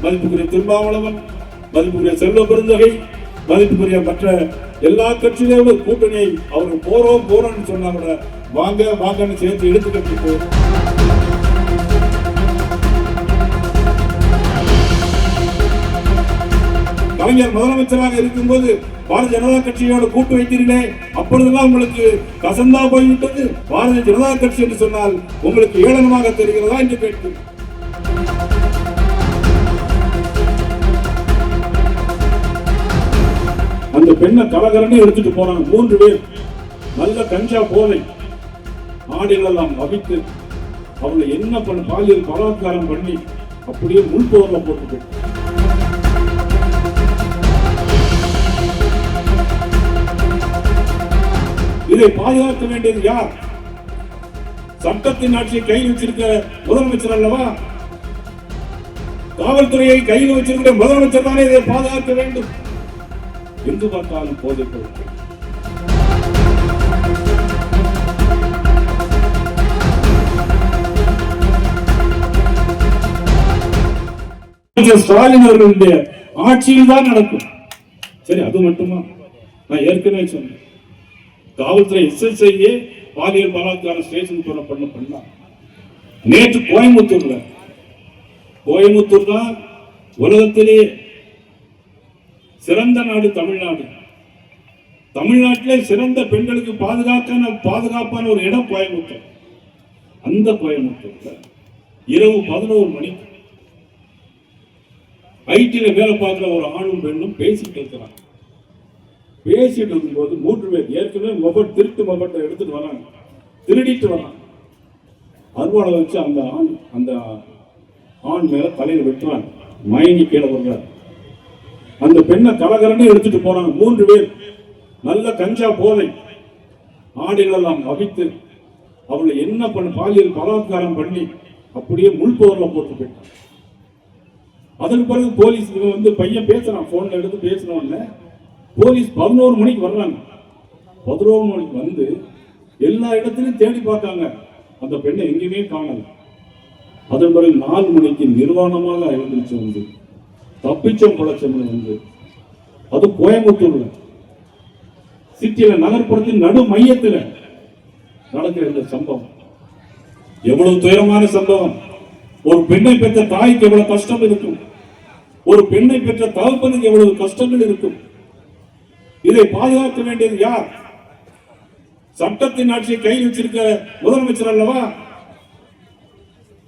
மதிப்புக்குரிய திருமாவளவன், மதிப்புக்குரிய செல்வ பெருந்தகை, மதிப்புக்குரிய மற்ற எல்லா கட்சியிலும் கூட்டணியை அவர்கள் போறோம்னு சொன்னா கூட வாங்கன்னு சேர்த்து எடுத்துக்கிட்டு கலைஞர் முதலமைச்சராக இருக்கும்போது பாரதிய ஜனதா கட்சியோட கூட்டு வைத்தீர்களே, அப்பொழுதெல்லாம் உங்களுக்கு கசந்தா போய்விட்டது. பாரதிய ஜனதா கட்சி என்று சொன்னால் உங்களுக்கு ஏளனமாக தெரிகிறதா என்று கேட்டு அந்த பெண்ணை கலகரன்னு எடுத்துட்டு போறாங்க. 3 பேர் நல்ல கஞ்சா போதை ஆடைகளெல்லாம் வகித்து அவங்களை என்ன பண்ண பாலியல் பலாத்காரம் பண்ணி அப்படியே முன்போர்ல போட்டு இதை பாதுகாக்க வேண்டியது யார்? சட்டத்தின் ஆட்சியை கையில் வச்சிருக்க முதலமைச்சர் அல்லவா? காவல்துறையை கையில் வச்சிருக்கிற முதலமைச்சர் தானே இதை பாதுகாக்க வேண்டும். எங்கு பார்த்தாலும் போதைப் பொருட்கள். ஸ்டாலின் அவர்களுடைய ஆட்சியில் தான் நடக்கும். சரி, அது மட்டுமா? நான் ஏற்கனவே சொன்னேன், காவல்துறை SSIயே பாலியல் பலாத்கார ஸ்டேஷன் பண்ண நேற்று கோயம்புத்தூர் தான் உலகத்திலேயே சிறந்த நாடு தமிழ்நாடு. தமிழ்நாட்டிலே சிறந்த பெண்களுக்கு பாதுகாப்பான ஒரு இடம் கோயம்புத்தூர். அந்த கோயம்புத்தூர்ல இரவு 11 மணிக்கு ஐடில வேலை பார்க்கிற ஒரு ஆணும் பெண்ணும் பேசிட்டு இருக்கிறாங்க. பேசிட்டு இருக்கும்போது 3 பேர் ஏற்கனவே திருட்டு மொபைல் எடுத்துட்டு வராங்க, திருடிட்டு வராங்க. அருவாளை வச்சு அந்த ஆண் மேல தலையில வெட்டுறாங்க, மயங்கி கீழே வர்றாரு. அந்த பெண்ணை கலகரன்னு எடுத்துட்டு போறாங்க. 3 பேர் நல்ல கஞ்சா போதை ஆடைகளெல்லாம் வகித்து அவங்களை என்ன பண்ண பாலியல் பலாத்காரம் பண்ணி அப்படியே முன்போர்ல போட்டு போயிட்டாங்க. அதற்கு பிறகு போலீஸ் பையன் பேசுறான், போன்ல எடுத்து பேசினோன்னு போலீஸ் 11 மணிக்கு வர்றாங்க. 11 மணிக்கு வந்து எல்லா இடத்திலும் தேடி பார்த்தாங்க, அந்த பெண்ணை எங்கேயுமே காணல. அதன் பிறகு 4 மணிக்கு நிர்வாணமாக எழுந்திருச்சு வந்து தப்பிச்சோம் பொழைச்சோம் வந்து, அது கோயம்புத்தூர்ல சிட்டியில நகர்ப்புறத்தின் நடு மையத்தில் நடக்கிற இந்த சம்பவம் எவ்வளவு துயரமான சம்பவம். ஒரு பெண்ணை பெற்ற தாய்க்கு எவ்வளவு கஷ்டம் இருக்கும், ஒரு பெண்ணை பெற்ற தகப்பனுக்கு எவ்வளவு கஷ்டங்கள் இருக்கும். இதை பாதுகாக்க வேண்டியது யார்? சட்டத்தின் ஆட்சியை கையில் வச்சிருக்க முதலமைச்சர் அல்லவா?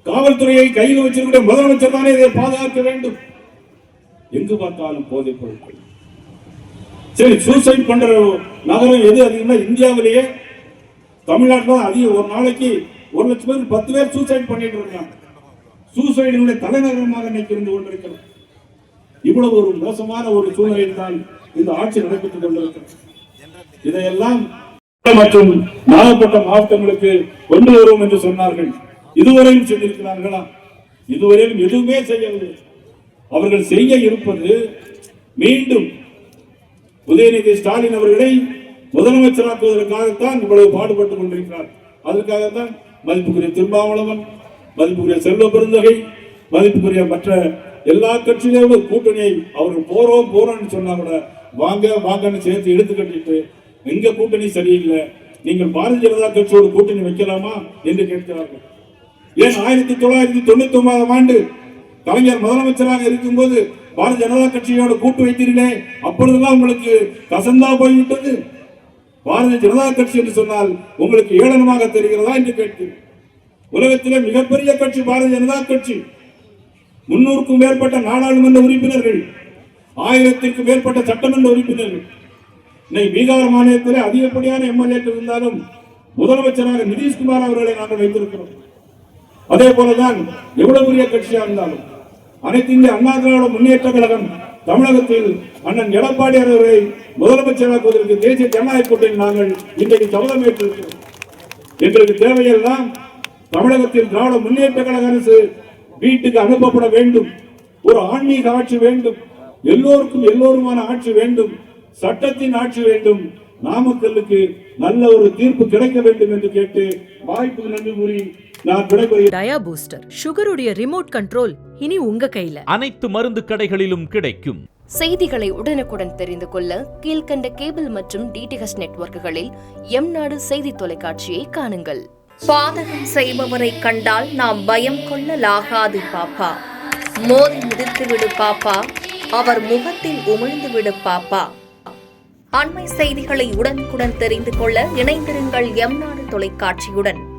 காவல்துறையை கையில் வச்சிருக்கிற முதலமைச்சர் தானே இதை பாதுகாக்க வேண்டும். எங்கு பார்த்தாலும் போதைப் பொருட்கள். சரி, சூசைட் பண்ற நகரம் எது அதிகமா? இந்தியாவிலேயே தமிழ்நாட்டில் அதிகம். ஒரு நாளைக்கு 1 லட்சம் பேர் 10 பேர் சூசைட் பண்ணிட்டு இருக்காங்க. சூசைடினுடைய தலைநகரமாக இன்னைக்கு இருந்து கொண்டிருக்கிறது. இவ்வளவு ஒரு மோசமான ஒரு சூழ்நிலையில் தான் இந்த ஆட்சி நடைபெற்றுக் கொண்டிருக்கிறது. இதையெல்லாம் மற்றும் நாகப்பட்டினம் மாவட்டங்களுக்கு கொண்டு வருவோம் என்று சொன்னார்கள். இதுவரையும் செய்திருக்கிறார்களா? இதுவரையும் எதுவுமே செய்யவில்லை. அவர்கள் செய்ய இருப்பது மீண்டும் உதயநிதி ஸ்டாலின் அவர்களை முதலமைச்சராக்குவதற்காகத்தான் இவ்வளவு பாடுபட்டுக் கொண்டிருக்கிறார். அதற்காகத்தான் மதிப்புக்குரிய திருமாவளவன், மதிப்புக்குரிய செல்வ பெருந்தகை, மதிப்புக்குரிய மற்ற எல்லா கட்சியிலும் கூட்டணியை அவர்கள் போறோம்னு சொன்னா கூட வாங்கன்னு சேர்த்து எடுத்து கட்டிட்டு எங்க கூட்டணி சரியில்லை, நீங்கள் பாரதிய ஜனதா கட்சியோட கூட்டணி வைக்கலாமா என்று கேட்கிறார்கள். ஏன் 1999ஆம் ஆண்டு கலைஞர் முதலமைச்சராக இருக்கும்போது பாரதிய ஜனதா கட்சியோட கூட்டு வைத்தீர்களே, அப்பொழுதெல்லாம் உங்களுக்கு கசந்தா போய்விட்டது. பாரதிய ஜனதா கட்சி என்று சொன்னால் உங்களுக்கு ஏளனமாக தெரிகிறதா என்று கேட்கிறேன். உலகத்திலே மிகப்பெரிய கட்சி பாரதிய ஜனதா கட்சி. 300க்கும் மேற்பட்ட நாடாளுமன்ற உறுப்பினர்கள், 1000த்திற்கும் மேற்பட்ட சட்டமன்ற உறுப்பினர்கள். இன்னைக்கு பீகார் மாநிலத்திலே அதிகப்படியான எம்எல்ஏக்கள் இருந்தாலும் முதலமைச்சராக நிதிஷ்குமார் அவர்களை நாங்கள் வைத்திருக்கிறோம். அதே போலதான் எவ்வளவு பெரிய கட்சியாக இருந்தாலும் அனைத்து இந்திய அண்ணா திராவிட முன்னேற்ற கழகம் தமிழகத்தில் அண்ணன் எடப்பாடி அவர்களை முதலமைச்சராக்குவதற்கு தேசிய ஜனநாயக கூட்டணி நாங்கள் இன்றைக்கு சபதம் ஏற்றிருக்கிறோம். எங்களுக்கு தேவையெல்லாம் தமிழகத்தில் திராவிட முன்னேற்ற கழக அரசு வீட்டுக்கு அனுப்பப்பட வேண்டும். ஒரு ஆன்மீக ஆட்சி வேண்டும், எல்லோருக்கும் எல்லோருமான ஆட்சி வேண்டும், சட்டத்தின் ஆட்சி வேண்டும், நாமக்கல்லுக்கு நல்ல ஒரு தீர்ப்பு கிடைக்க வேண்டும் என்று கேட்டு வாய்ப்புக்கு நன்றி கூறி நான் விடைபெறுகிறேன். டயா பூஸ்டர் சுகருடைய ரிமோட் கண்ட்ரோல் இனி உங்க கையில. அனைத்து மருந்து கடைகளிலும் கிடைக்கும். செய்திகளை உடனுக்குடன் தெரிந்து கொள்ள கீழ்கண்ட கேபிள் மற்றும் டிடிஎச் நெட்வொர்க்குகளில் எம்நாடு செய்தி தொலைக்காட்சியை காணுங்கள். பாதகம் செய்பவரை கண்டால் நாம் பயம் கொள்ளலாகாது பாப்பா. மோதி மிதித்துவிடு பாப்பா, அவர் முகத்தில் உமிழ்ந்துவிடு பாப்பா. அண்மை செய்திகளை உடனுக்குடன் தெரிந்து கொள்ள இணைந்திருங்கள் எம்நாடு தொலைக்காட்சியுடன்.